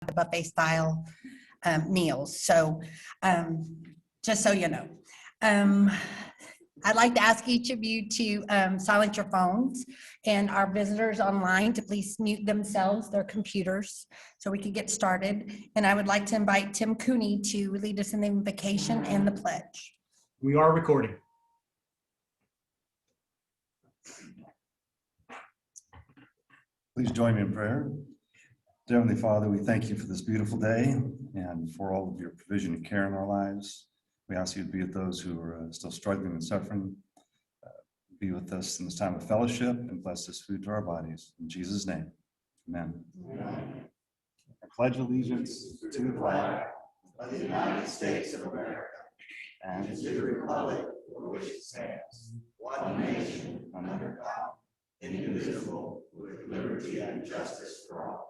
the buffet style meals. So just so you know. I'd like to ask each of you to silence your phones and our visitors online to please mute themselves, their computers, so we can get started. And I would like to invite Tim Cooney to lead us in the invocation and the pledge. We are recording. Please join me in prayer. Dear Heavenly Father, we thank you for this beautiful day and for all of your provision and care in our lives. We ask you to be with those who are still struggling and suffering. Be with us in this time of fellowship and bless this food to our bodies. In Jesus' name, amen. Amen. I pledge allegiance to the flag of the United States of America and to the republic for which it stands, one nation under God, indivisible, with liberty and justice for all.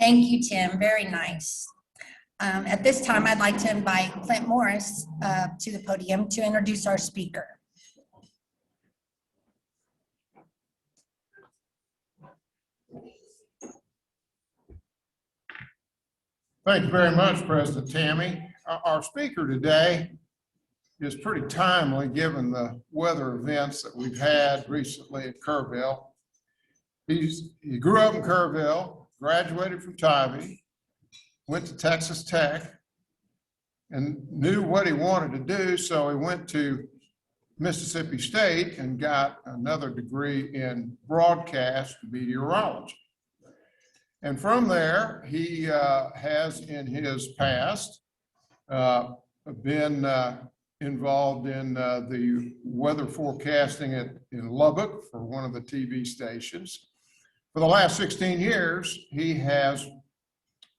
Thank you, Tim. Very nice. At this time, I'd like to invite Clint Morris to the podium to introduce our speaker. Thank you very much, President Tammy. Our speaker today is pretty timely given the weather events that we've had recently at Kerrville. He grew up in Kerrville, graduated from Tybee, went to Texas Tech, and knew what he wanted to do, so he went to Mississippi State and got another degree in broadcast meteorology. And from there, he has in his past been involved in the weather forecasting in Lubbock for one of the TV stations. For the last 16 years, he has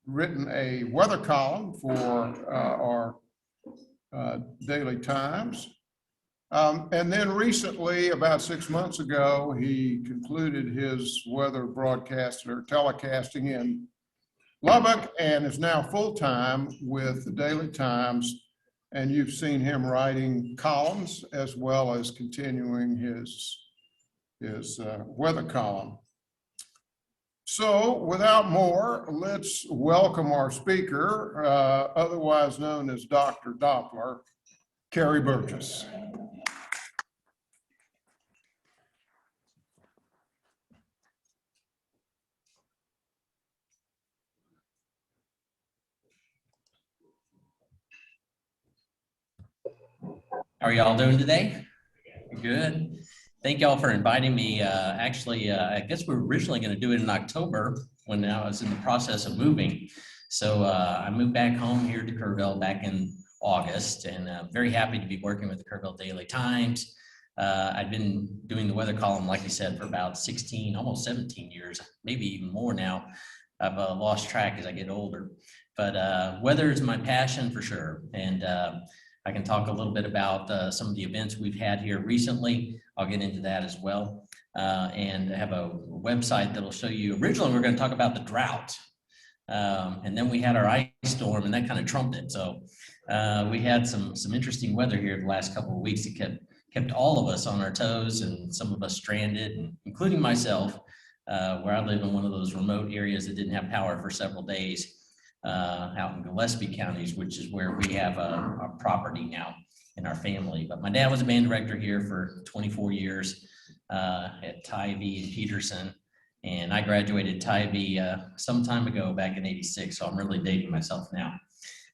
written a weather column for our Daily Times. And then recently, about 6 months ago, he concluded his weather broadcasting or telecasting in Lubbock and is now full-time with the Daily Times. And you've seen him writing columns as well as continuing his weather column. So without more, let's welcome our speaker, otherwise known as Dr. Doppler, Kerry Burgess. How are y'all doing today? Good. Thank y'all for inviting me. Actually, I guess we were originally going to do it in October when I was in the process of moving. So I moved back home here to Kerrville back in August, and I'm very happy to be working with the Kerrville Daily Times. I've been doing the weather column, like you said, for about 16, almost 17 years, maybe even more now. I've lost track as I get older. But weather is my passion for sure. And I can talk a little bit about some of the events we've had here recently. I'll get into that as well. And I have a website that'll show you, originally we're going to talk about the drought. And then we had our ice storm and that kind of trumped it. So we had some interesting weather here the last couple of weeks. It kept all of us on our toes and some of us stranded, and including myself, where I live in one of those remote areas that didn't have power for several days. Out in Gillespie counties, which is where we have our property now in our family. But my dad was a band director here for 24 years at Tybee and Peterson, and I graduated Tybee some time ago back in '86, so I'm really dating myself now.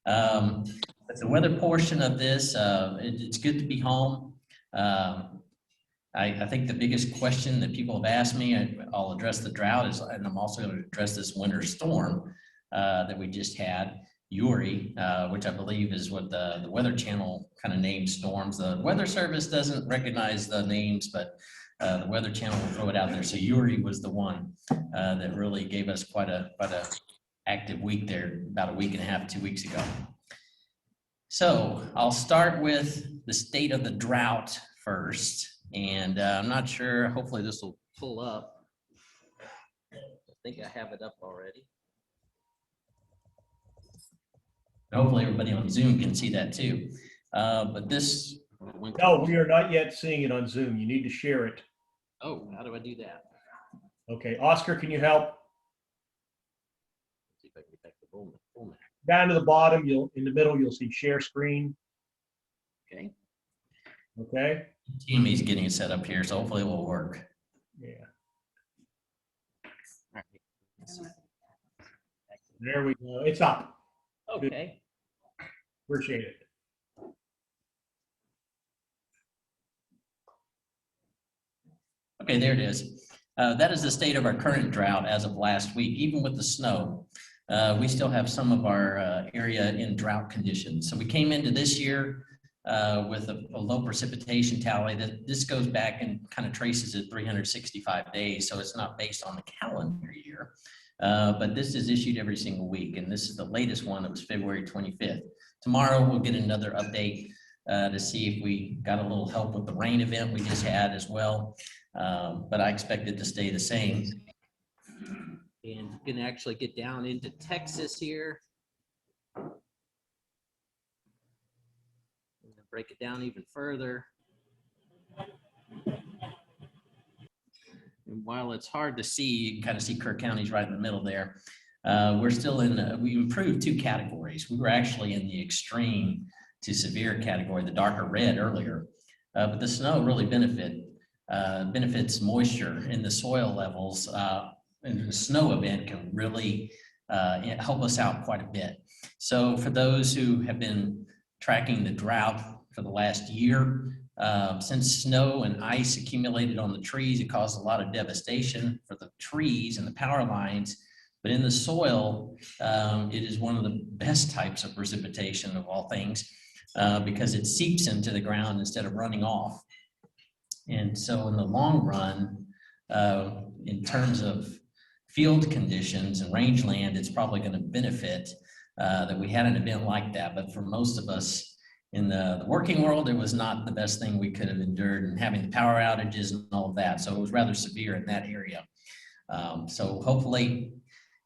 But the weather portion of this, it's good to be home. I think the biggest question that people have asked me, I'll address the drought, and I'm also going to address this winter storm that we just had, Uri, which I believe is what the Weather Channel kind of named storms. The Weather Service doesn't recognize the names, but the Weather Channel will throw it out there. So Uri was the one that really gave us quite a active week there, about a week and a half, 2 weeks ago. So I'll start with the state of the drought first. And I'm not sure, hopefully this will pull up. I think I have it up already. Hopefully everybody on Zoom can see that too. But this. No, we are not yet seeing it on Zoom. You need to share it. Oh, how do I do that? Okay, Oscar, can you help? See if I can get back to full map. Down to the bottom, in the middle, you'll see share screen. Okay. Okay, Tammy's getting it set up here, so hopefully it will work. yeah, All right. there we go. It's up. Okay. Appreciate it. Okay, there it is. That is the state of our current drought as of last week. Even with the snow, we still have some of our area in drought conditions. So we came into this year with a low precipitation tally. This goes back and kind of traces it 365 days. So it's not based on the calendar year, but this is issued every single week. And this is the latest one that was February 25th. Tomorrow we'll get another update to see if we got a little help with the rain event we just had as well. But I expect it to stay the same. And you can actually get down into Texas here. Break it down even further. And while it's hard to see, you can kind of see Kirk County's right in the middle there. We're still in, we improved 2 categories. We were actually in the extreme to severe category, the darker red earlier. But the snow really benefits moisture in the soil levels. And the snow event can really help us out quite a bit. So for those who have been tracking the drought for the last year, since snow and ice accumulated on the trees, it caused a lot of devastation for the trees and the power lines. But in the soil, it is one of the best types of precipitation of all things because it seeps into the ground instead of running off. And so in the long run, in terms of field conditions and rangeland, it's probably going to benefit that we had an event like that. But for most of us in the working world, it was not the best thing we could have endured, and having the power outages and all of that. So it was rather severe in that area. So hopefully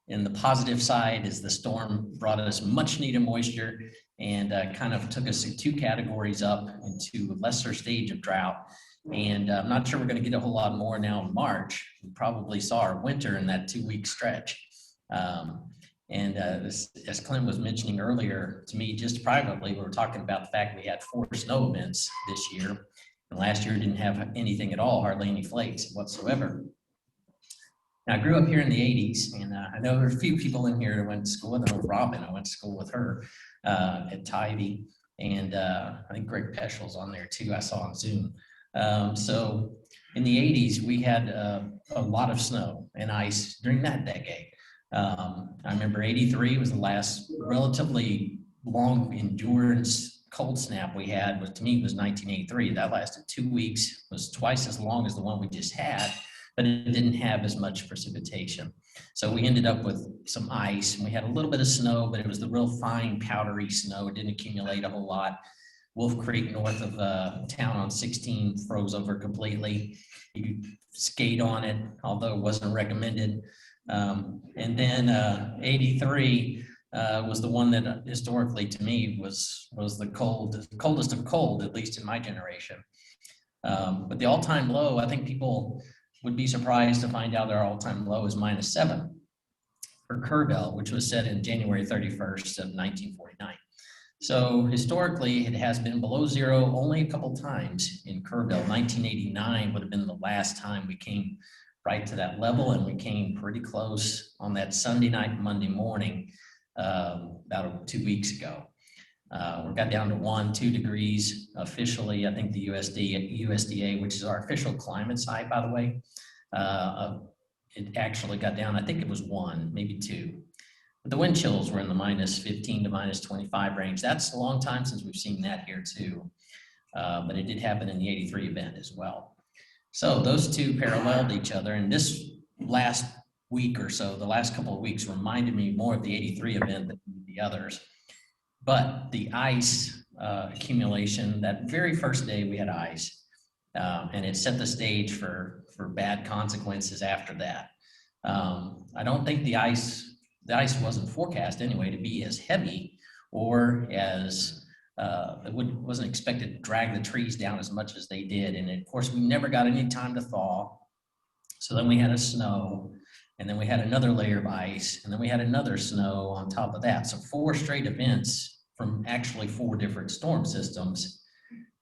in the positive side is the storm brought us much needed moisture and kind of took us 2 categories up into a lesser stage of drought. And I'm not sure we're going to get a whole lot more now in March. We probably saw our winter in that 2-week stretch. As Clint was mentioning earlier to me, just privately, we were talking about the fact we had 4 snow events this year. And last year didn't have anything at all, hardly any flakes whatsoever. Now, I grew up here in the 80s, and I know there are a few people in here that went to school with. I know Robin, I went to school with her at Tybee. And I think Greg Peschel's on there too, I saw on Zoom. So in the 80s, we had a lot of snow and ice during that decade. I remember 83 was the last relatively long endurance cold snap we had, which to me was 1983. That lasted 2 weeks, was twice as long as the one we just had, but it didn't have as much precipitation. So we ended up with some ice, and we had a little bit of snow, but it was the real fine powdery snow. It didn't accumulate a whole lot. Wolf Creek north of town on 16 froze over completely. You could skate on it, although it wasn't recommended. And then 83 was the one that historically to me was the coldest of cold, at least in my generation. But the all-time low, I think people would be surprised to find out our all-time low is -7 for Kerrville, which was set in January 31st of 1949. So historically, it has been below 0 only a couple times in Kerrville. 1989 would have been the last time we came right to that level, and we came pretty close on that Sunday night, Monday morning, about 2 weeks ago. We got down to 1-2 degrees officially. I think the USDA, which is our official climate site, by the way, it actually got down, I think it was 1, maybe 2. But the wind chills were in the -15 to -25 range. That's a long time since we've seen that here too. But it did happen in the 83 event as well. So those two paralleled each other. And this last week or so, the last couple of weeks reminded me more of the 83 event than the others. But the ice accumulation, that very first day we had ice, and it set the stage for bad consequences after that. I don't think the ice wasn't forecast anyway to be as heavy or as it wasn't expected to drag the trees down as much as they did. And of course, we never got any time to thaw. So then we had a snow, and then we had another layer of ice, and then we had another snow on top of that. So 4 straight events from actually 4 different storm systems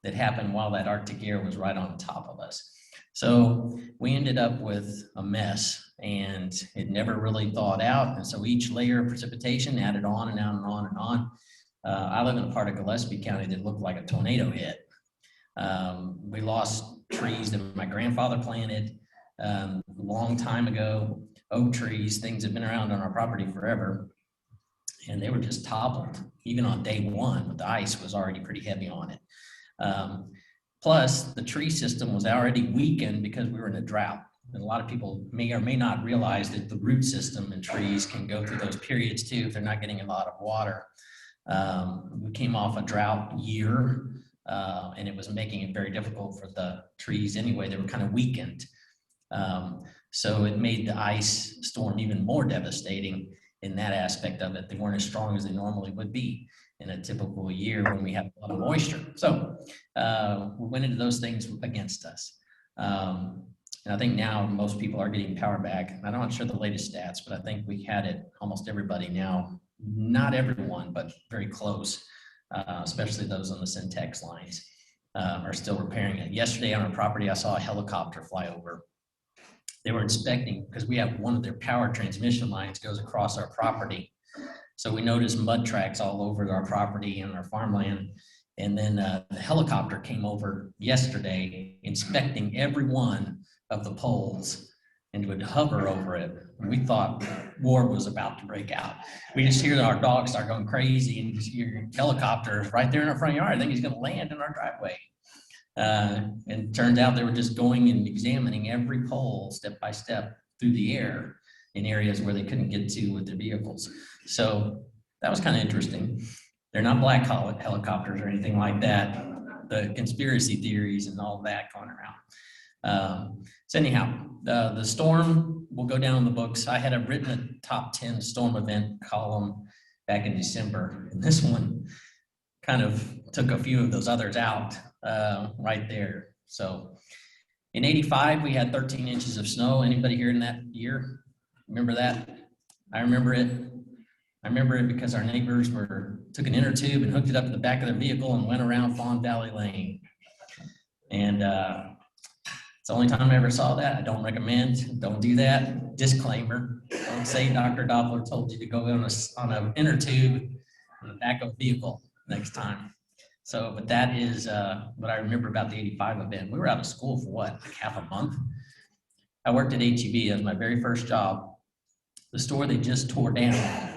that happened while that Arctic air was right on top of us. So we ended up with a mess, and it never really thawed out. And so each layer of precipitation added on and on and on and on. I live in a part of Gillespie County that looked like a tornado hit. We lost trees that my grandfather planted a long time ago, oak trees, things that have been around on our property forever. And they were just toppled. Even on day 1, the ice was already pretty heavy on it. Plus, the tree system was already weakened because we were in a drought. And a lot of people may or may not realize that the root system in trees can go through those periods too if they're not getting a lot of water. We came off a drought year, and it was making it very difficult for the trees anyway. They were kind of weakened. So it made the ice storm even more devastating in that aspect of it. They weren't as strong as they normally would be in a typical year when we have a lot of moisture. So we went into those things against us. And I think now most people are getting power back. I'm not sure the latest stats, but I think we had it almost everybody now. Not everyone, but very close, especially those on the Syntex lines are still repairing it. Yesterday on our property, I saw a helicopter fly over. They were inspecting because we have one of their power transmission lines goes across our property. So we noticed mud tracks all over our property and our farmland. And then the helicopter came over yesterday inspecting every one of the poles and would hover over it. And we thought war was about to break out. We just hear our dogs start going crazy and just hear helicopters right there in our front yard. I think he's going to land in our driveway. And it turned out they were just going and examining every pole step by step through the air in areas where they couldn't get to with their vehicles. So that was kind of interesting. They're not black helicopters or anything like that. The conspiracy theories and all that going around. So anyhow, the storm will go down in the books. I had written a top 10 storm event column back in December, and this one kind of took a few of those others out right there. So in 85, we had 13 inches of snow. Anybody here in that year? Remember that? I remember it. I remember it because our neighbors took an inner tube and hooked it up to the back of their vehicle and went around Fawn Valley Lane. And it's the only time I ever saw that. I don't recommend, don't do that. Disclaimer, don't say Dr. Doppler told you to go on an inner tube on the back of a vehicle next time. So, but that is what I remember about the 85 event. We were out of school for what, like half a month? I worked at HEB. That was my very first job. The store they just tore down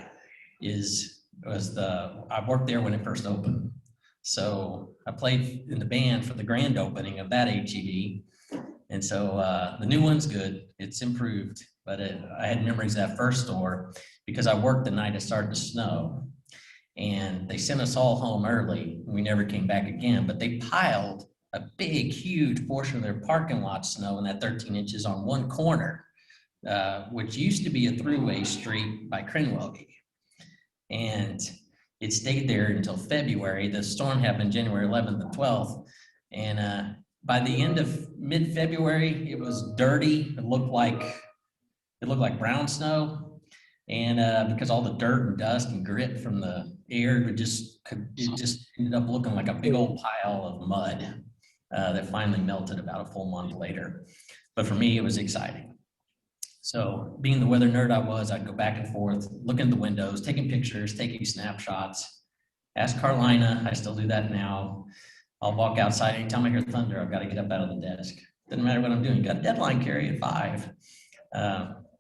I worked there when it first opened. So I played in the band for the grand opening of that HEB. And so the new one's good. It's improved, but I had memories of that first store because I worked the night it started to snow. And they sent us all home early. We never came back again, but they piled a big, huge portion of their parking lot snow in that 13 inches on one corner, which used to be a throughway street by Crenwell. And it stayed there until February. The storm happened January 11th and 12th. And by the end of mid-February, it was dirty. It looked like brown snow. And because all the dirt and dust and grit from the air, it just ended up looking like a big old pile of mud that finally melted about a full month later. But for me, it was exciting. So being the weather nerd I was, I'd go back and forth, look in the windows, taking pictures, taking snapshots. Ask Carolina, I still do that now. I'll walk outside anytime I hear thunder, I've got to get up out of the desk. Doesn't matter what I'm doing. Got a deadline, Carrie, at 5.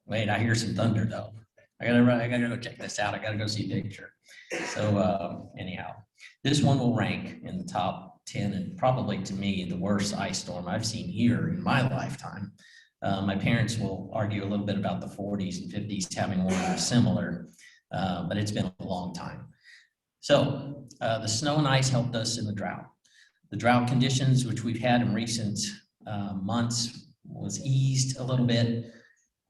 Wait, I hear some thunder though. I gotta go check this out. I gotta go see a picture. So anyhow, this one will rank in the top 10 and probably to me the worst ice storm I've seen here in my lifetime. My parents will argue a little bit about the 40s and 50s having one similar, but it's been a long time. So the snow and ice helped us in the drought. The drought conditions, which we've had in recent months, was eased a little bit.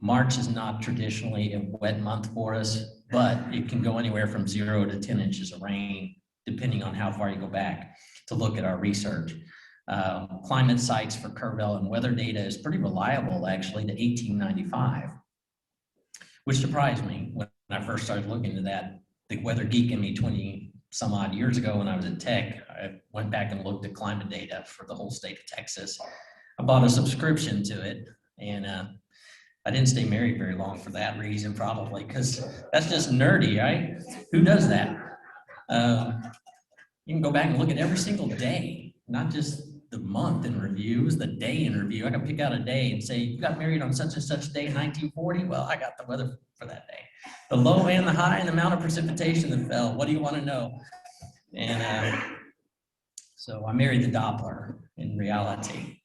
March is not traditionally a wet month for us, but it can go anywhere from 0 to 10 inches of rain, depending on how far you go back to look at our research. climate sites for Kerrville, and weather data is pretty reliable actually to 1895, which surprised me when I first started looking into that. The weather geek in me 20 some odd years ago when I was at Tech, I went back and looked at climate data for the whole state of Texas. I bought a subscription to it, and I didn't stay married very long for that reason, probably, because that's just nerdy, right? Who does that? You can go back and look at every single day, not just the month in review, it was the day in review. I can pick out a day and say, you got married on such and such day in 1940? Well, I got the weather for that day. The low and the high and the amount of precipitation that fell. What do you want to know? And so I married the Doppler in reality.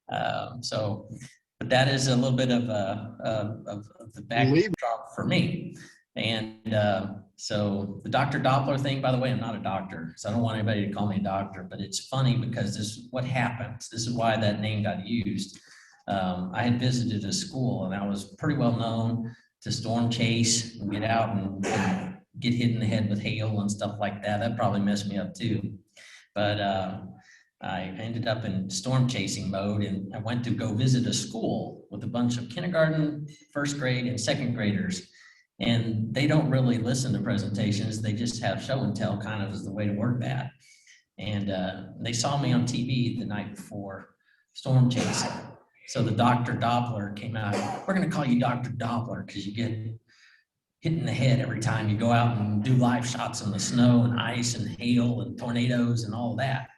But that is a little bit of the backdrop for me. And so the Dr. Doppler thing, by the way, I'm not a doctor, so I don't want anybody to call me a doctor, but it's funny because this is what happens. This is why that name got used. I had visited a school and I was pretty well known to storm chase and get out and get hit in the head with hail and stuff like that. That probably messed me up too. But I ended up in storm chasing mode, and I went to go visit a school with a bunch of kindergarten, first grade, and second graders. And they don't really listen to presentations. They just have show and tell kind of as the way to work that. And they saw me on TV the night before storm chasing. So the Dr. Doppler came out. We're going to call you Dr. Doppler because you get hit in the head every time you go out and do live shots in the snow and ice and hail and tornadoes and all that.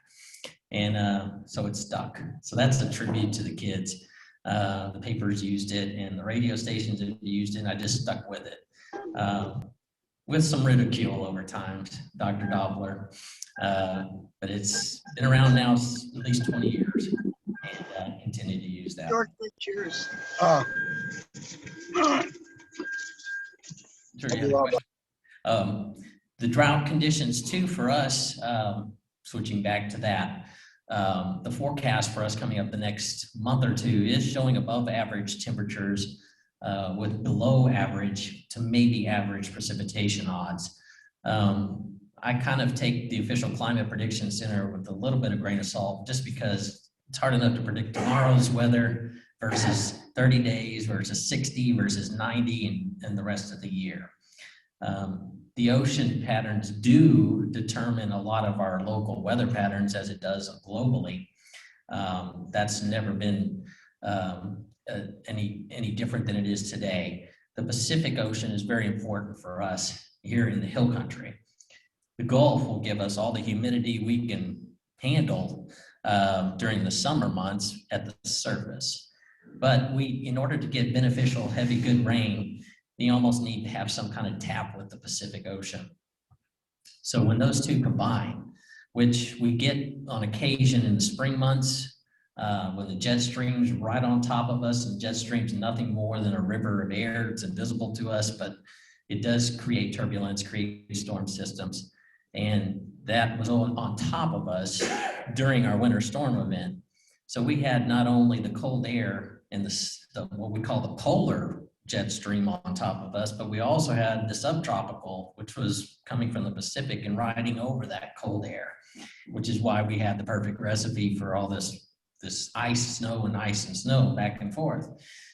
And so it stuck. So that's a tribute to the kids. The papers used it and the radio stations used it, and I just stuck with it. With some ridicule over time, Dr. Doppler. But it's been around now at least 20 years, and continue to use that. Short pictures. Sure, you have a question. The drought conditions too for us, switching back to that, the forecast for us coming up the next month or two is showing above average temperatures with below average to maybe average precipitation odds. I kind of take the official Climate Prediction Center with a little bit of grain of salt, just because it's hard enough to predict tomorrow's weather versus 30 days versus 60 versus 90 and the rest of the year. The ocean patterns do determine a lot of our local weather patterns, as it does globally. That's never been any different than it is today. The Pacific Ocean is very important for us here in the hill country. The Gulf will give us all the humidity we can handle during the summer months at the surface. But in order to get beneficial, heavy, good rain, you almost need to have some kind of tap with the Pacific Ocean. So when those two combine, which we get on occasion in the spring months, when the jet stream's right on top of us, and jet stream's nothing more than a river of air. It's invisible to us, but it does create turbulence, create storm systems. And that was on top of us during our winter storm event. So we had not only the cold air and what we call the polar jet stream on top of us, but we also had the subtropical, which was coming from the Pacific and riding over that cold air, which is why we had the perfect recipe for all this ice, snow, and ice and snow back and forth.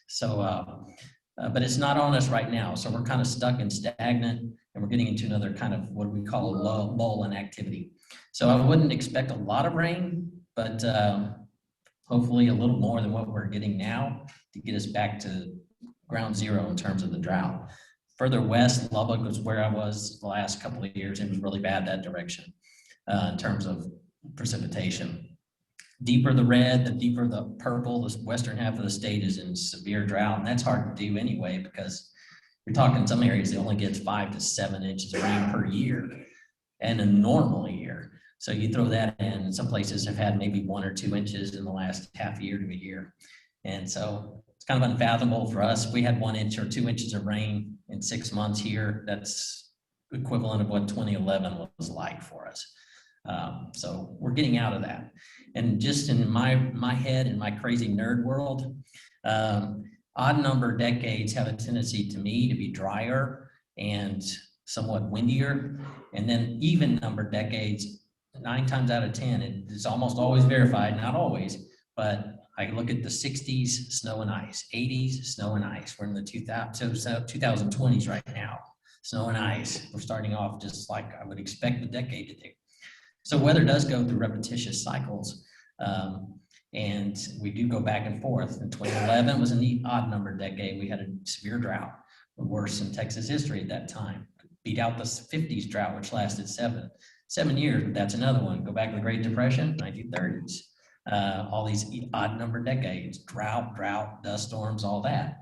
So, but it's not on us right now. So we're kind of stuck and stagnant, and we're getting into another kind of what we call a lull in activity. So I wouldn't expect a lot of rain, but hopefully a little more than what we're getting now to get us back to ground zero in terms of the drought. Further west, Lubbock was where I was the last couple of years. It was really bad that direction in terms of precipitation. Deeper the red, the deeper the purple, the western half of the state is in severe drought. And that's hard to do anyway, because you're talking some areas that only gets 5 to 7 inches of rain per year and a normal year. So you throw that in, some places have had maybe 1 or 2 inches in the last half year to a year. And so it's kind of unfathomable for us. We had 1 inch or 2 inches of rain in 6 months here. That's equivalent of what 2011 was like for us. So we're getting out of that. And just in my head, in my crazy nerd world, odd number decades have a tendency to me to be drier and somewhat windier. And then even number decades 9 times out of 10, it's almost always verified, not always, but I look at the 60s, snow and ice, 80s, snow and ice. We're in the 2020s right now, snow and ice. We're starting off just like I would expect the decade to do. So weather does go through repetitious cycles. And we do go back and forth. In 2011 was an odd number decade. We had a severe drought, the worst in Texas history at that time. Beat out the 50s drought, which lasted seven years, but that's another one. Go back to the Great Depression, 1930s. All these odd number decades, drought, dust storms, all that.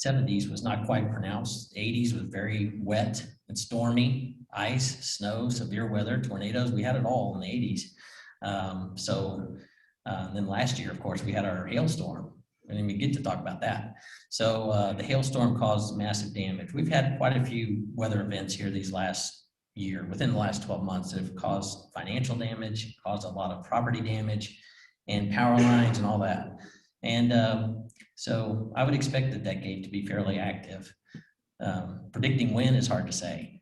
70s was not quite pronounced. 80s was very wet and stormy, ice, snow, severe weather, tornadoes. We had it all in the 80s. Then last year, of course, we had our hailstorm. I didn't even get to talk about that. So the hailstorm caused massive damage. We've had quite a few weather events here these last year, within the last 12 months, that have caused financial damage, caused a lot of property damage, and power lines and all that. And so I would expect the decade to be fairly active. Predicting when is hard to say.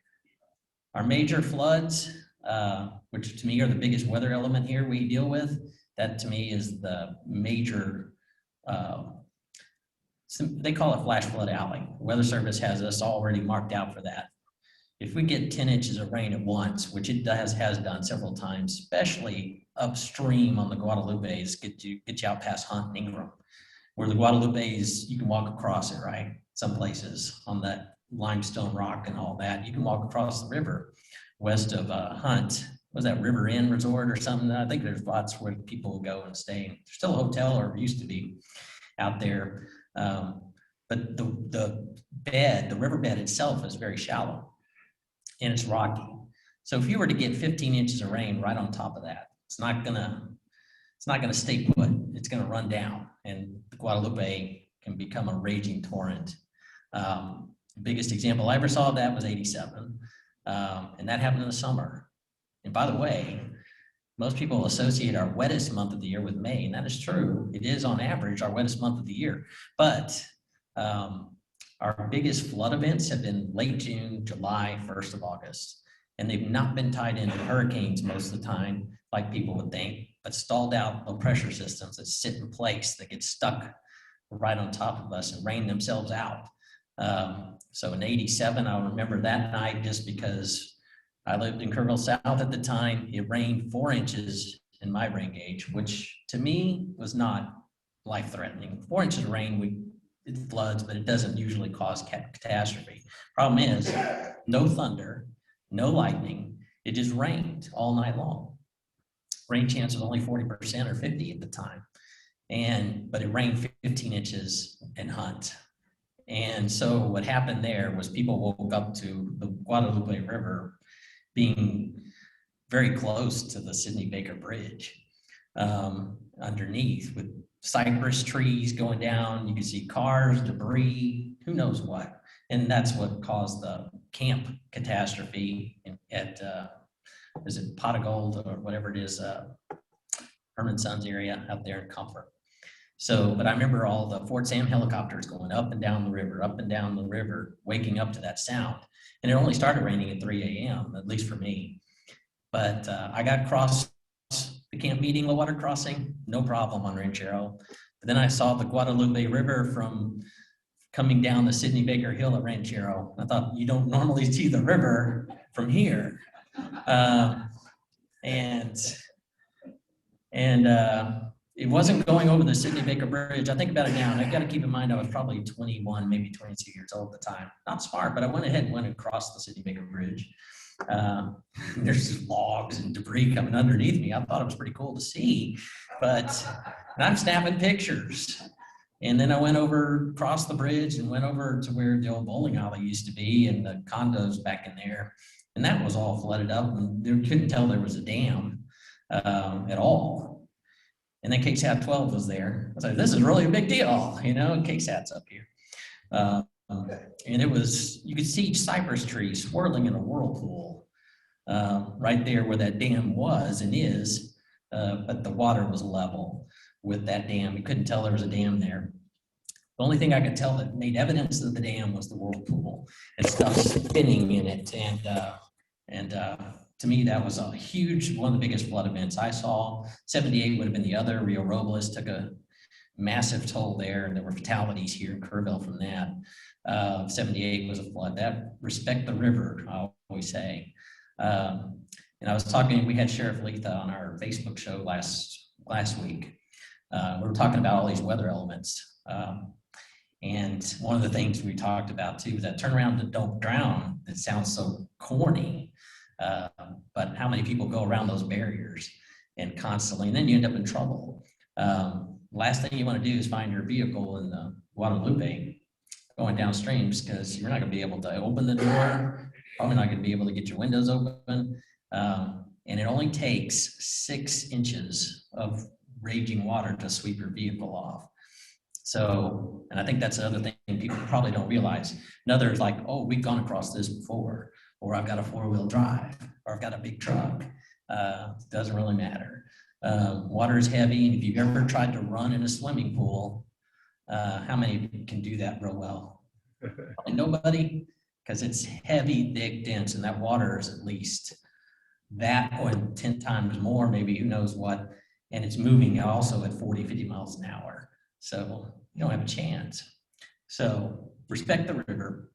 Our major floods, which to me are the biggest weather element here we deal with, that to me is the major, they call it flash flood alley. The Weather Service has us already marked out for that. If we get 10 inches of rain at once, which it has done several times, especially upstream on the Guadalupes, get you out past Hunt and Ingram, where the Guadalupes, you can walk across it, right? Some places on that limestone rock and all that, you can walk across the river west of Hunt. Was that River Inn Resort or something? I think there's lots where people will go and stay. There's still a hotel, or used to be, out there. But the riverbed itself is very shallow and it's rocky. So if you were to get 15 inches of rain right on top of that, it's not gonna stay put. It's gonna run down, and the Guadalupe can become a raging torrent. The biggest example I ever saw of that was 87, and that happened in the summer. And by the way, most people associate our wettest month of the year with May, and that is true. It is on average our wettest month of the year, but our biggest flood events have been late June, July, 1st of August, and they've not been tied into hurricanes most of the time, like people would think, but stalled out low pressure systems that sit in place, that get stuck right on top of us and rain themselves out. So in 87, I'll remember that night just because I lived in Kerrville South at the time. It rained 4 inches in my rain gauge, which to me was not life-threatening. 4 inches of rain, it floods, but it doesn't usually cause catastrophe. Problem is, no thunder, no lightning. It just rained all night long. Rain chance was only 40% or 50 at the time. But it rained 15 inches in Hunt. And so what happened there was people woke up to the Guadalupe River being very close to the Sidney Baker Bridge underneath, with cypress trees going down. You can see cars, debris, who knows what. And that's what caused the camp catastrophe at, is it Pot of Gold or whatever it is, Herman Sons area out there in Comfort. So, but I remember all the Fort Sam helicopters going up and down the river, waking up to that sound. And it only started raining at 3 a.m., at least for me. But I got across the camp meeting, low water crossing, no problem on Ranchero. But then I saw the Guadalupe River from coming down the Sidney Baker Hill at Ranchero. I thought, you don't normally see the river from here. It wasn't going over the Sidney Baker Bridge. I think about it now, and I've got to keep in mind I was probably 21, maybe 22 years old at the time. Not smart, but I went ahead and went across the Sidney Baker Bridge. There's just logs and debris coming underneath me. I thought it was pretty cool to see, and I'm snapping pictures. And then I went across the bridge and went over to where the old bowling alley used to be and the condos back in there. And that was all flooded up, and you couldn't tell there was a dam at all. And then KSAT 12 was there. I was like, this is really a big deal, KSAT's up here. And it was, you could see cypress trees swirling in a whirlpool right there where that dam was and is, but the water was level with that dam. You couldn't tell there was a dam there. The only thing I could tell that made evidence of the dam was the whirlpool and stuff spinning in it. And to me, that was a huge, one of the biggest flood events I saw. 78 would have been the other. Rio Robles took a massive toll there, and there were fatalities here in Kerrville from that. 78 was a flood. That respect the river, I always say. And I was talking, we had Sheriff Letha on our Facebook show last week. We were talking about all these weather elements. And one of the things we talked about too is that turn around and don't drown. It sounds so corny, but how many people go around those barriers and constantly, and then you end up in trouble. Last thing you want to do is find your vehicle in the Guadalupe going downstreams, because you're not going to be able to open the door, probably not going to be able to get your windows open. And it only takes 6 inches of raging water to sweep your vehicle off. So, and I think that's the other thing people probably don't realize. Another is like, oh, we've gone across this before, or I've got a 4-wheel drive, or I've got a big truck. Doesn't really matter. Water is heavy, and if you've ever tried to run in a swimming pool, how many can do that real well? Probably nobody, because it's heavy, thick, dense, and that water is at least that or 10 times more, maybe who knows what, and it's moving also at 40, 50 miles an hour. So you don't have a chance. So respect the river.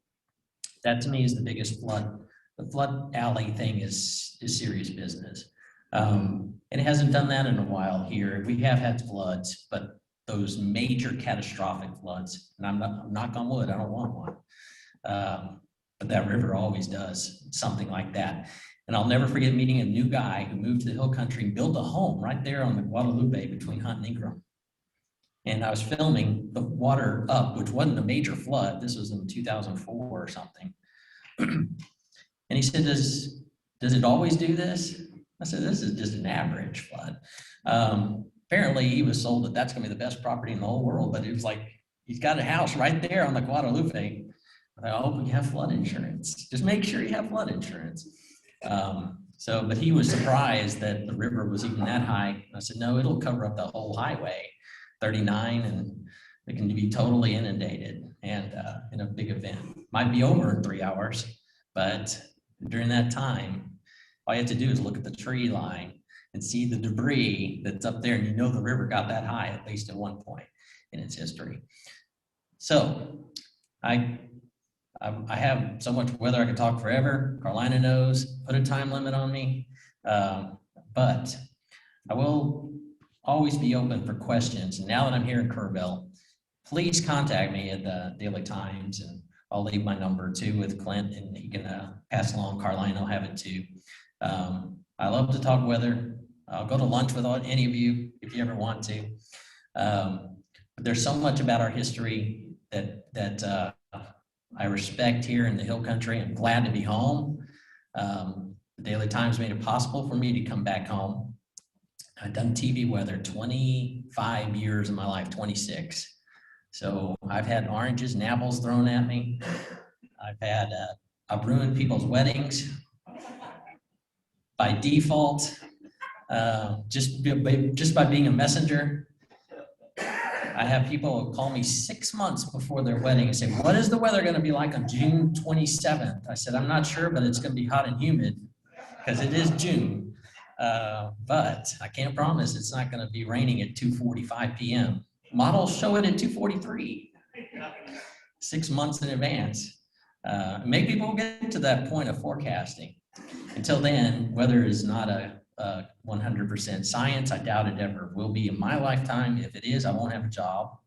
That to me is the biggest flood. The flood alley thing is serious business. And it hasn't done that in a while here. We have had floods, but those major catastrophic floods, and I'm knock on wood, I don't want one. But that river always does something like that. And I'll never forget meeting a new guy who moved to the hill country and built a home right there on the Guadalupe between Hunt and Ingram. And I was filming the water up, which wasn't a major flood. This was in 2004 or something. And he said, does it always do this? I said, this is just an average flood. Apparently he was sold that that's gonna be the best property in the whole world, but it was like, he's got a house right there on the Guadalupe. I hope you have flood insurance. Just make sure you have flood insurance. But he was surprised that the river was even that high. I said, no, it'll cover up the whole highway, 39, and it can be totally inundated and in a big event. Might be over in 3 hours, but during that time, all you have to do is look at the tree line and see the debris that's up there, and you know the river got that high, at least at one point in its history. So I have so much weather I could talk forever. Carolina knows, put a time limit on me. But I will always be open for questions. And now that I'm here in Kerrville, please contact me at the Daily Times, and I'll leave my number too with Clint, and he can pass along. Carolina will have it too. I love to talk weather. I'll go to lunch with any of you if you ever want to. But there's so much about our history that I respect here in the Hill Country. I'm glad to be home. The Daily Times made it possible for me to come back home. I've done TV weather 25 years of my life, 26. So I've had oranges and apples thrown at me. I've ruined people's weddings by default, just by being a messenger. I have people call me 6 months before their wedding and say, what is the weather gonna be like on June 27th? I said, I'm not sure, but it's gonna be hot and humid because it is June. But I can't promise it's not gonna be raining at 2:45 p.m. Models show it at 2:43, 6 months in advance. Maybe people will get to that point of forecasting. Until then, weather is not a 100% science. I doubt it ever will be in my lifetime. If it is, I won't have a job.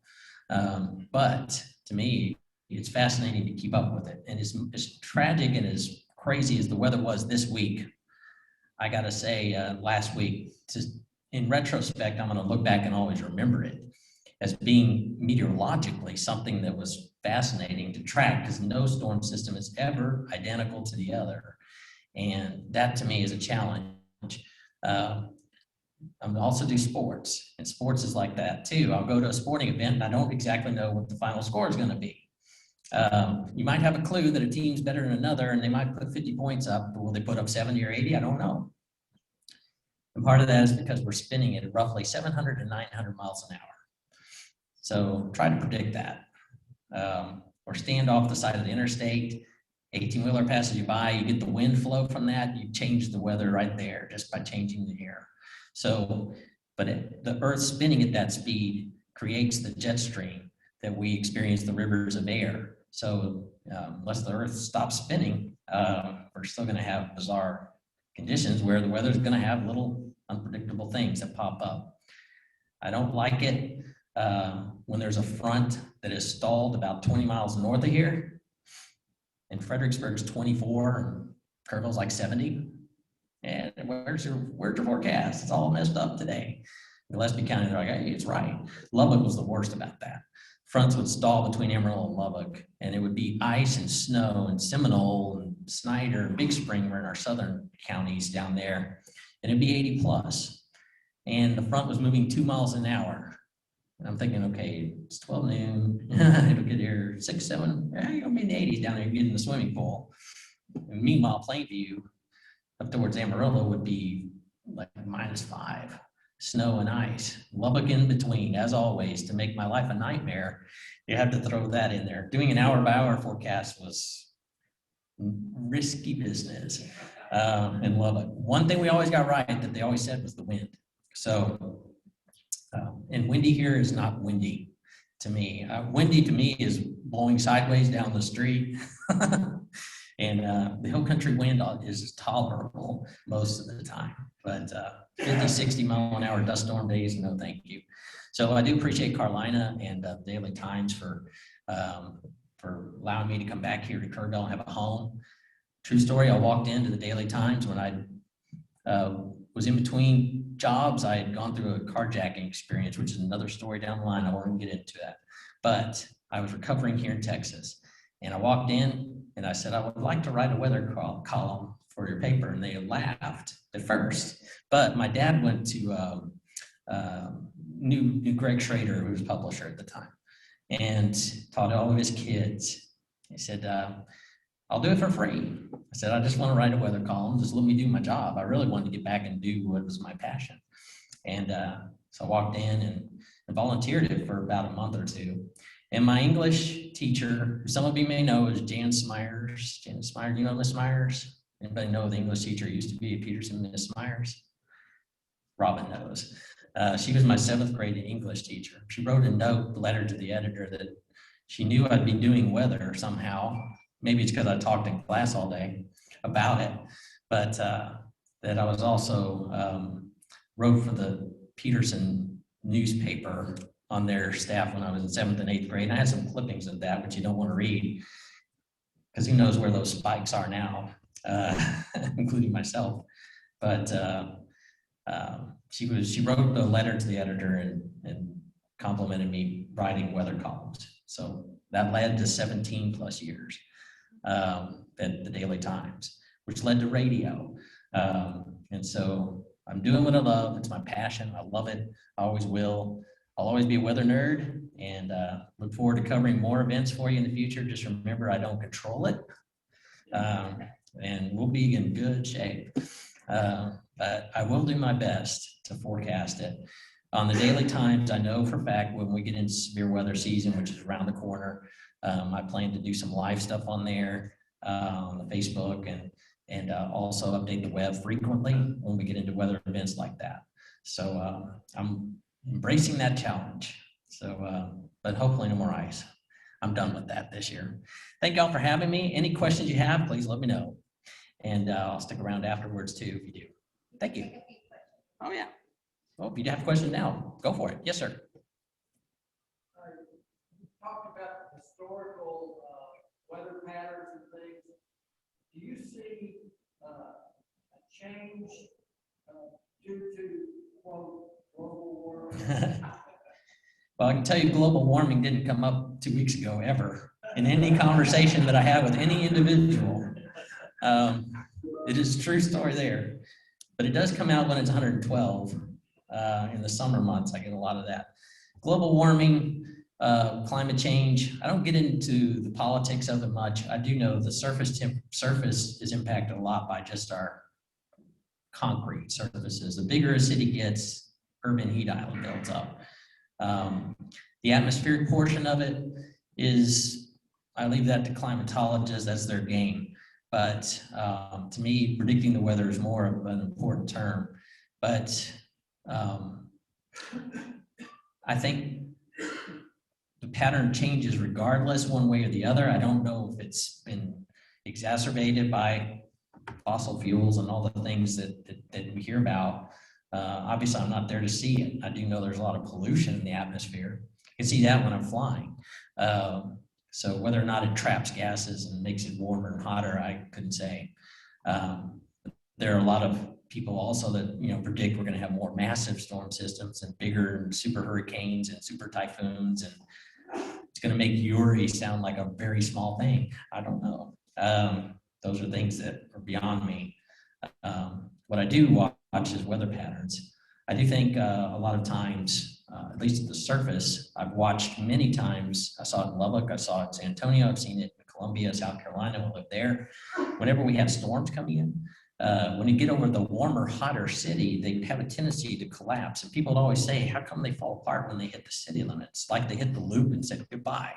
But to me, it's fascinating to keep up with it. And as tragic and as crazy as the weather was this week, I gotta say, last week, in retrospect, I'm gonna look back and always remember it as being meteorologically something that was fascinating to track, because no storm system is ever identical to the other. And that to me is a challenge. I also do sports, and sports is like that too. I'll go to a sporting event and I don't exactly know what the final score is going to be. You might have a clue that a team's better than another, and they might put 50 points up, but will they put up 70 or 80? I don't know. And part of that is because we're spinning it at roughly 700 to 900 miles an hour. So try to predict that. Or stand off the side of the interstate 18-wheeler passes you by, you get the wind flow from that, you change the weather right there just by changing the air. So, but the earth spinning at that speed creates the jet stream that we experience the rivers of air. So unless the earth stops spinning, we're still gonna have bizarre conditions where the weather is gonna have little unpredictable things that pop up. I don't like it when there's a front that is stalled about 20 miles north of here, and Fredericksburg's 24, and Kerrville's like 70. And where's your forecast? It's all messed up today. Gillespie County, they're like, hey, it's right. Lubbock was the worst about that. Fronts would stall between Amarillo and Lubbock, and it would be ice and snow and Seminole and Snyder and Big Spring were in our southern counties down there, and it'd be 80 plus. And the front was moving 2 miles an hour. And I'm thinking, okay, it's 12 noon, it'll get here 6, 7, you're gonna be in the 80s down there, you get in the swimming pool. And meanwhile, Plainview up towards Amarillo would be like -5, snow and ice, Lubbock in between, as always, to make my life a nightmare. You have to throw that in there. Doing an hour-by-hour forecast was risky business in Lubbock. One thing we always got right that they always said was the wind. So, and windy here is not windy to me. Windy to me is blowing sideways down the street. And the hill country wind is tolerable most of the time, but 50, 60 mile an hour dust storm days, no thank you. So I do appreciate Carolina and the Daily Times for allowing me to come back here to Kerrville and have a home. True story, I walked into the Daily Times when I was in between jobs. I had gone through a carjacking experience, which is another story down the line. I won't get into that, but I was recovering here in Texas, and I walked in and I said, I would like to write a weather column for your paper. And they laughed at first, but my dad went to knew Greg Schrader, who was publisher at the time, and taught all of his kids. He said, I'll do it for free. I said, I just want to write a weather column. Just let me do my job. I really wanted to get back and do what was my passion. And so I walked in and volunteered it for about a month or two. And my English teacher, some of you may know, is Jan Smyers. Jan Smyers, you know Miss Myers? Anybody know the English teacher used to be at Peterson, Miss Myers? Robin knows. She was my 7th grade English teacher. She wrote a letter to the editor that she knew I'd be doing weather somehow. Maybe it's because I talked in class all day about it, but that I was also wrote for the Peterson newspaper on their staff when I was in 7th and 8th grade. And I had some clippings of that, which you don't want to read, because who knows where those spikes are now, including myself. But she wrote a letter to the editor and complimented me writing weather columns. So that led to 17 plus years at the Daily Times, which led to radio. And so I'm doing what I love. It's my passion. I love it. I always will. I'll always be a weather nerd, and look forward to covering more events for you in the future. Just remember, I don't control it, and we'll be in good shape. But I will do my best to forecast it. On the Daily Times, I know for a fact when we get into severe weather season, which is around the corner, I plan to do some live stuff on there, on the Facebook, and also update the web frequently when we get into weather events like that. So I'm embracing that challenge. So, but hopefully no more ice. I'm done with that this year. Thank y'all for having me. Any questions you have, please let me know. And I'll stick around afterwards too, if you do. Thank you. Oh yeah. Well, if you have questions now, go for it. Yes, sir. You talked about historical weather patterns and things. Do you see a change due to, quote, global warming? Well, I can tell you global warming didn't come up 2 weeks ago ever in any conversation that I have with any individual. It is a true story there, but it does come out when it's 112 in the summer months. I get a lot of that. Global warming, climate change. I don't get into the politics of it much. I do know the surface is impacted a lot by just our concrete surfaces. The bigger a city gets, urban heat island builds up. The atmospheric portion of it is I leave that to climatologists, that's their game. But to me, predicting the weather is more of an important term. But I think the pattern changes regardless, one way or the other. I don't know if it's been exacerbated by fossil fuels and all the things that we hear about. Obviously, I'm not there to see it. I do know there's a lot of pollution in the atmosphere. I can see that when I'm flying. So whether or not it traps gases and makes it warmer and hotter, I couldn't say. There are a lot of people also that predict we're going to have more massive storm systems and bigger and super hurricanes and super typhoons, and it's going to make Uri sound like a very small thing. I don't know. Those are things that are beyond me. What I do watch is weather patterns. I do think a lot of times, at least at the surface, I've watched many times. I saw it in Lubbock, I saw it in San Antonio, I've seen it in Columbia, South Carolina, we live there. Whenever we have storms coming in, when you get over the warmer, hotter city, they have a tendency to collapse. And people always say, how come they fall apart when they hit the city limits? Like they hit the loop and said goodbye,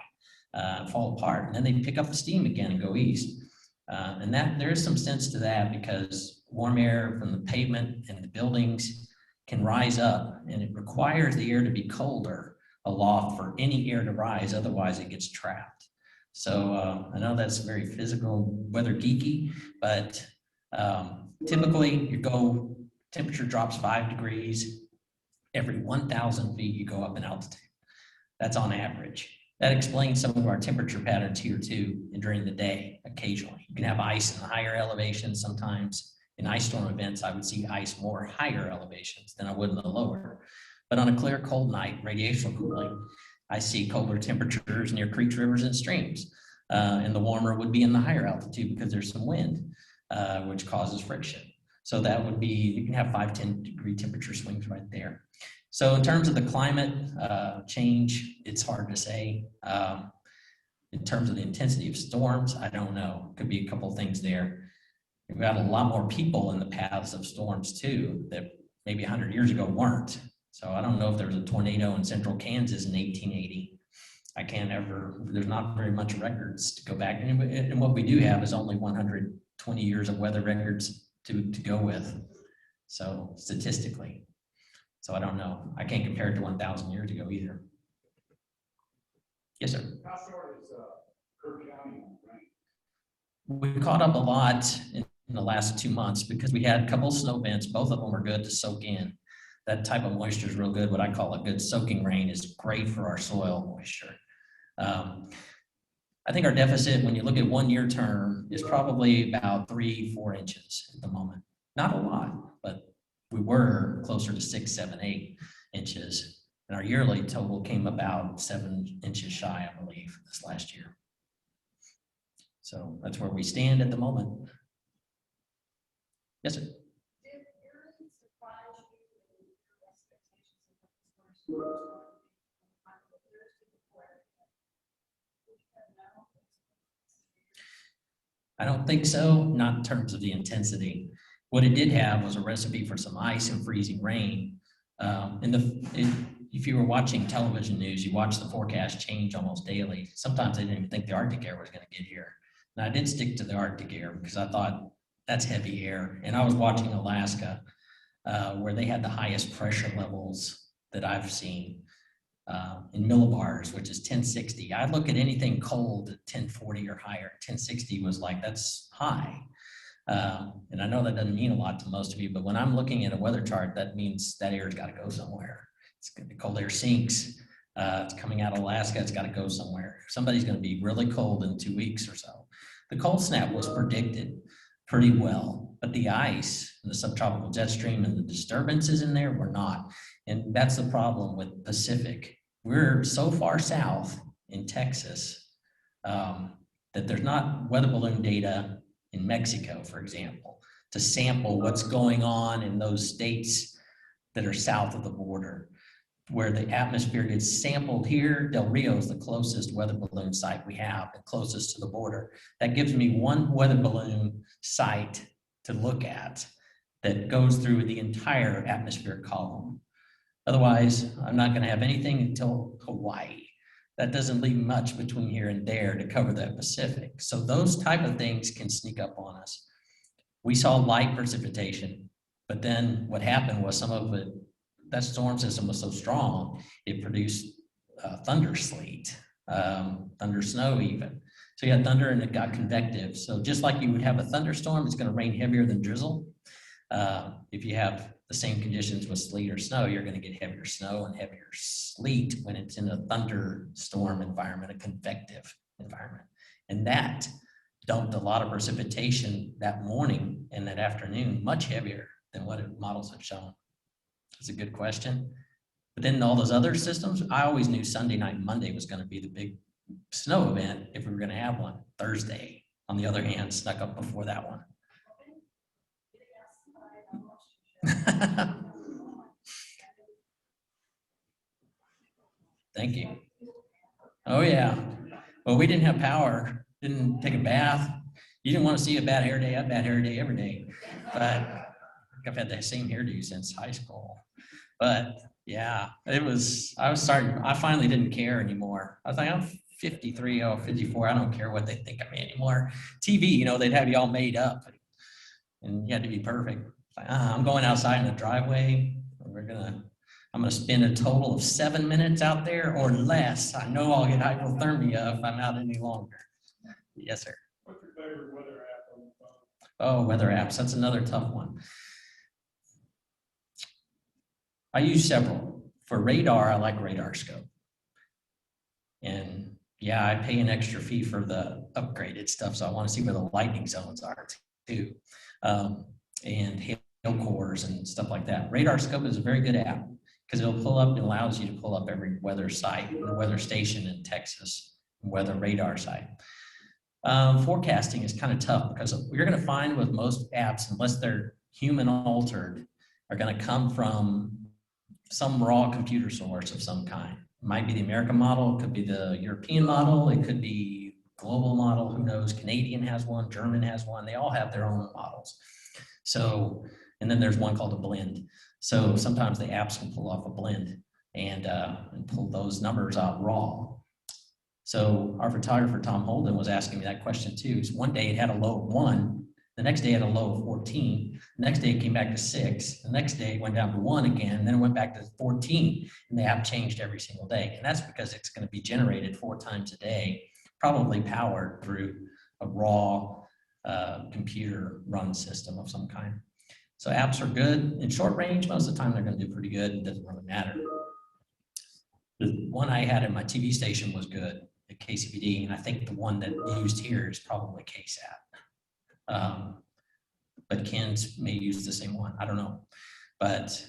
fall apart. And then they pick up the steam again and go east. And that there is some sense to that, because warm air from the pavement and the buildings can rise up, and it requires the air to be colder aloft for any air to rise, otherwise it gets trapped. So I know that's very physical, weather geeky, but typically temperature drops 5 degrees. Every 1,000 feet you go up in altitude. That's on average. That explains some of our temperature patterns here too, and during the day occasionally. You can have ice in the higher elevations sometimes. In ice storm events, I would see ice more higher elevations than I would in the lower. But on a clear, cold night, radiational cooling, I see colder temperatures near creeks, rivers, and streams. And the warmer would be in the higher altitude because there's some wind, which causes friction. So that would be, you can have 5-10 degree temperature swings right there. So in terms of the climate change, it's hard to say. In terms of the intensity of storms, I don't know. Could be a couple of things there. We've got a lot more people in the paths of storms too, that maybe 100 years ago weren't. So I don't know if there was a tornado in central Kansas in 1880. There's not very much records to go back. And what we do have is only 120 years of weather records to go with. So statistically. So I don't know. I can't compare it to 1,000 years ago either. Yes, sir. How short is Kerr County on rain? We caught up a lot in the last 2 months because we had a couple of snow events. Both of them were good to soak in. That type of moisture is real good. What I call a good soaking rain is great for our soil moisture. I think our deficit, when you look at 1 year term, is probably about 3-4 inches at the moment. Not a lot, but we were closer to 6, 7, 8 inches. And our yearly total came about 7 inches shy, I believe, this last year. So that's where we stand at the moment. Yes, sir. I don't think so, not in terms of the intensity. What it did have was a recipe for some ice and freezing rain. If you were watching television news, you watch the forecast change almost daily. Sometimes they didn't even think the Arctic air was going to get here. And I did stick to the Arctic air because I thought that's heavy air. And I was watching Alaska, where they had the highest pressure levels that I've seen in millibars, which is 1060. I look at anything cold at 1040 or higher. 1060 was like, that's high. And I know that doesn't mean a lot to most of you, but when I'm looking at a weather chart, that means that air's got to go somewhere. The cold air sinks. It's coming out of Alaska. It's got to go somewhere. Somebody's going to be really cold in 2 weeks or so. The cold snap was predicted pretty well, but the ice, and the subtropical jet stream, and the disturbances in there were not. And that's the problem with Pacific. We're so far south in Texas that there's not weather balloon data in Mexico, for example, to sample what's going on in those states that are south of the border. Where the atmosphere gets sampled here, Del Rio is the closest weather balloon site we have, the closest to the border. That gives me one weather balloon site to look at that goes through the entire atmospheric column. Otherwise, I'm not going to have anything until Hawaii. that doesn't leave much between here and there to cover that Pacific. So those type of things can sneak up on us. We saw light precipitation, but then what happened was some of it, that storm system was so strong, it produced thunder sleet, thunder snow even. So you had thunder and it got convective. So just like you would have a thunderstorm, it's going to rain heavier than drizzle. If you have the same conditions with sleet or snow, you're going to get heavier snow and heavier sleet when it's in a thunderstorm environment, a convective environment. And that dumped a lot of precipitation that morning and that afternoon, much heavier than what models have shown. That's a good question. But then all those other systems, I always knew Sunday night and Monday was going to be the big snow event if we were going to have one. Thursday, on the other hand, snuck up before that one. Thank you. Oh yeah. Well, we didn't have power, didn't take a bath. You didn't want to see a bad hair day, a bad hair day every day. But I've had that same hairdo since high school. But yeah, I finally didn't care anymore. I was like, I'm 53, 54. I don't care what they think of me anymore. TV, you know, they'd have you all made up and you had to be perfect. Like, I'm going outside in the driveway. I'm gonna spend a total of 7 minutes out there or less. I know I'll get hypothermia if I'm out any longer. Yes, sir. What's your favorite weather app on the phone? Oh, weather apps. That's another tough one. I use several. For radar, I like Radar Scope. And yeah, I pay an extra fee for the upgraded stuff, so I want to see where the lightning zones are too. And hail cores and stuff like that. Radar Scope is a very good app because it'll pull up, it allows you to pull up every weather site, the weather station in Texas, weather radar site. Forecasting is kind of tough because you're going to find with most apps, unless they're human altered, are going to come from some raw computer source of some kind. It might be the American model, it could be the European model, it could be global model, who knows? Canadian has one, German has one, they all have their own models. So, and then there's one called a blend. So sometimes the apps can pull off a blend and pull those numbers out raw. So our photographer, Tom Holden, was asking me that question too. So one day it had a low of 1, the next day it had a low of 14, the next day it came back to 6, the next day it went down to 1 again, and then it went back to 14, and the app changed every single day. And that's because it's going to be generated 4 times a day, probably powered through a raw computer run system of some kind. So apps are good in short range. Most of the time they're going to do pretty good. It doesn't really matter. The one I had in my TV station was good at KCBD, and I think the one that used here is probably KSAT. But Ken's may use the same one. I don't know, but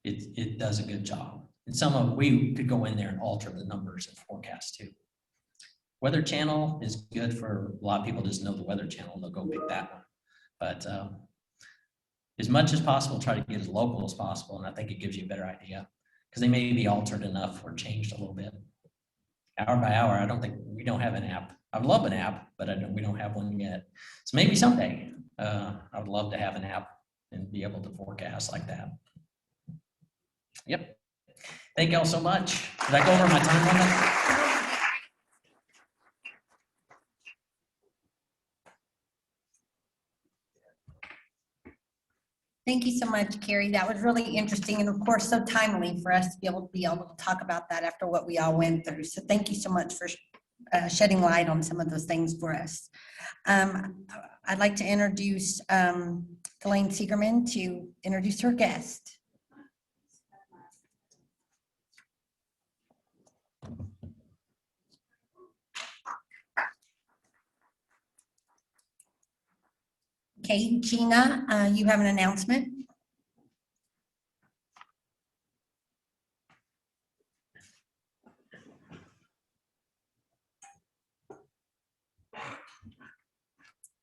it does a good job. And some of we could go in there and alter the numbers and forecast too. Weather Channel is good for a lot of people. Just know the Weather Channel and they'll go pick that one. But as much as possible, try to get as local as possible, and I think it gives you a better idea because they may be altered enough or changed a little bit. Hour by hour, I don't think we don't have an app. I'd love an app, but we don't have one yet. So maybe someday I would love to have an app and be able to forecast like that. Yep. Thank you all so much. Did I go over my time limit? Thank you so much, Carrie. That was really interesting and of course so timely for us to be able to talk about that after what we all went through. So thank you so much for shedding light on some of those things for us. I'd like to introduce Elaine Siegerman to introduce her guest. Okay, Gina, you have an announcement.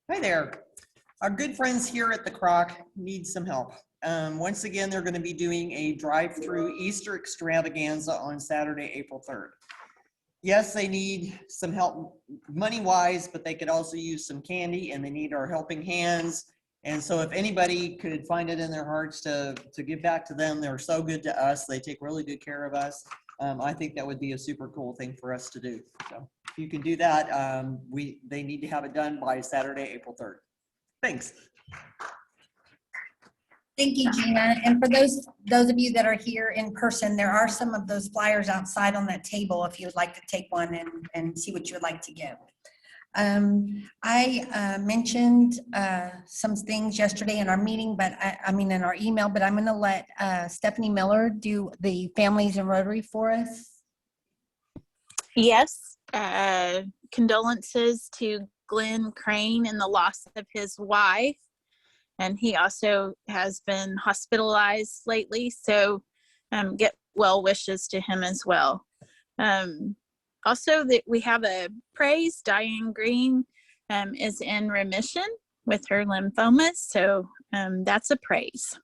Hi there. Our good friends here at the Croc need some help. Once again, they're going to be doing a drive-through Easter extravaganza on Saturday, April 3rd. Yes, they need some help money-wise, but they could also use some candy and they need our helping hands. And so if anybody could find it in their hearts to give back to them, they're so good to us. They take really good care of us. I think that would be a super cool thing for us to do. So if you can do that, they need to have it done by Saturday, April 3rd. Thanks. Thank you, Gina. And for those of you that are here in person, there are some of those flyers outside on that table if you would like to take one and see what you would like to give. I mentioned some things yesterday in our meeting, but I mean in our email, but I'm going to let Stephanie Miller do the families and Rotary for us. Yes, condolences to Glenn Crane and the loss of his wife. And he also has been hospitalized lately, so get well wishes to him as well. Also, that we have a praise. Diane Green is in remission with her lymphomas, so that's a praise.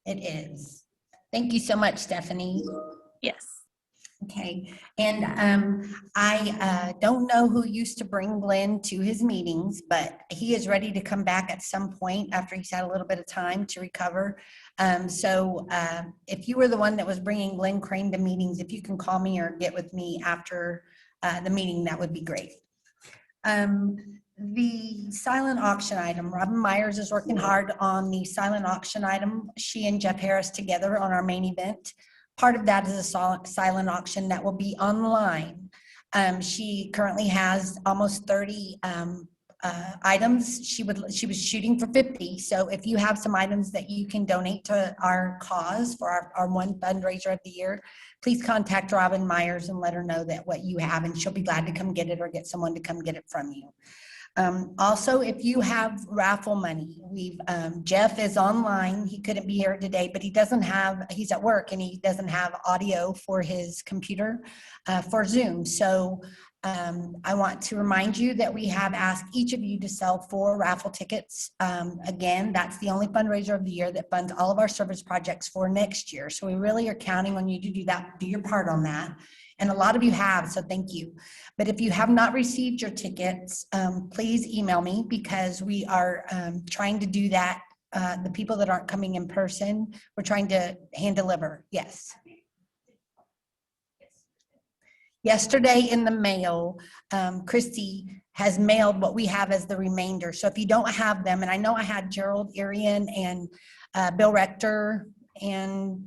It is. Thank you so much, Stephanie. Yes. Okay, and I don't know who used to bring Glenn to his meetings, but he is ready to come back at some point after he's had a little bit of time to recover. So if you were the one that was bringing Glenn Crane to meetings, if you can call me or get with me after the meeting, that would be great. The silent auction item, Robin Myers is working hard on the silent auction item. She and Jeff Harris together on our main event. Part of that is a silent auction that will be online. She currently has almost 30 items. She was shooting for 50. So if you have some items that you can donate to our cause for our one fundraiser of the year, please contact Robin Myers and let her know that what you have, and she'll be glad to come get it or get someone to come get it from you. Also, if you have raffle money, Jeff is online. He couldn't be here today, but he's at work and he doesn't have audio for his computer for Zoom. So I want to remind you that we have asked each of you to sell 4 raffle tickets. Again, that's the only fundraiser of the year that funds all of our service projects for next year. So we really are counting on you to do that, do your part on that. And a lot of you have, so thank you. But if you have not received your tickets, please email me, because we are trying to do that. The people that aren't coming in person, we're trying to hand deliver. Yes. Yesterday in the mail, Christy has mailed what we have as the remainder. So if you don't have them, and I know I had Gerald Arian and Bill Rector and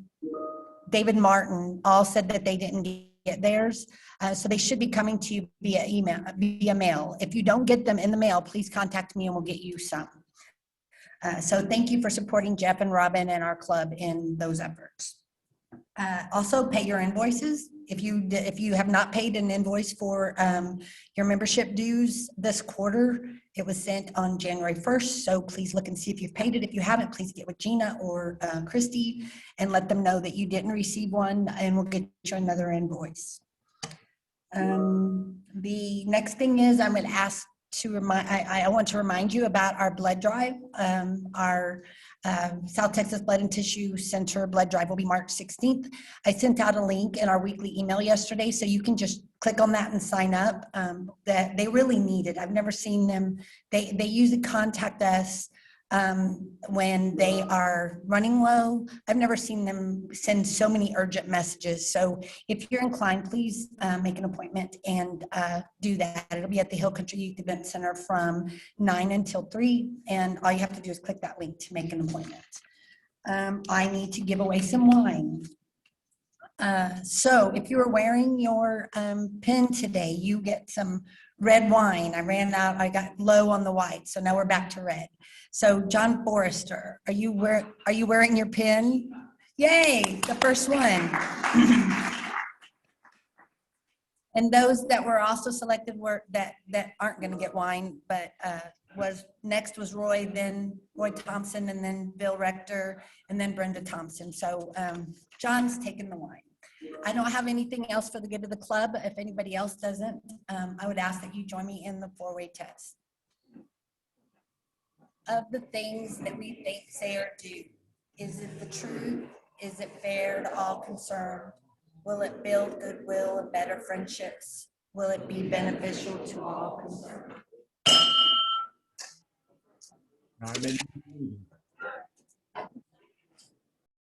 David Martin all said that they didn't get theirs. So they should be coming to you via mail. If you don't get them in the mail, please contact me and we'll get you some. So thank you for supporting Jeff and Robin and our club in those efforts. Also, pay your invoices. If you have not paid an invoice for your membership dues this quarter, it was sent on January 1st. So please look and see if you've paid it. If you haven't, please get with Gina or Christy and let them know that you didn't receive one, and we'll get you another invoice. The next thing is I'm going to ask to I want to remind you about our blood drive. Our South Texas Blood and Tissue Center blood drive will be March 16th. I sent out a link in our weekly email yesterday, so you can just click on that and sign up. That they really need it. I've never seen them. They usually contact us when they are running low. I've never seen them send so many urgent messages. So if you're inclined, please make an appointment and do that. It'll be at the Hill Country Youth Event Center from 9 until 3. And all you have to do is click that link to make an appointment. I need to give away some wine. So if you were wearing your pin today, you get some red wine. I ran out, I got low on the white, so now we're back to red. So John Forrester, are you wearing your pin? Yay, the first one. And those that were also selected were that aren't going to get wine, but next was Roy, then Roy Thompson, and then Bill Rector, and then Brenda Thompson. So John's taking the wine. I don't have anything else for the good of the club. If anybody else doesn't, I would ask that you join me in the 4-way test. Of the things that we think, say, or do, is it the truth? Is it fair to all concerned? Will it build goodwill and better friendships? Will it be beneficial to all concerned? I'm in.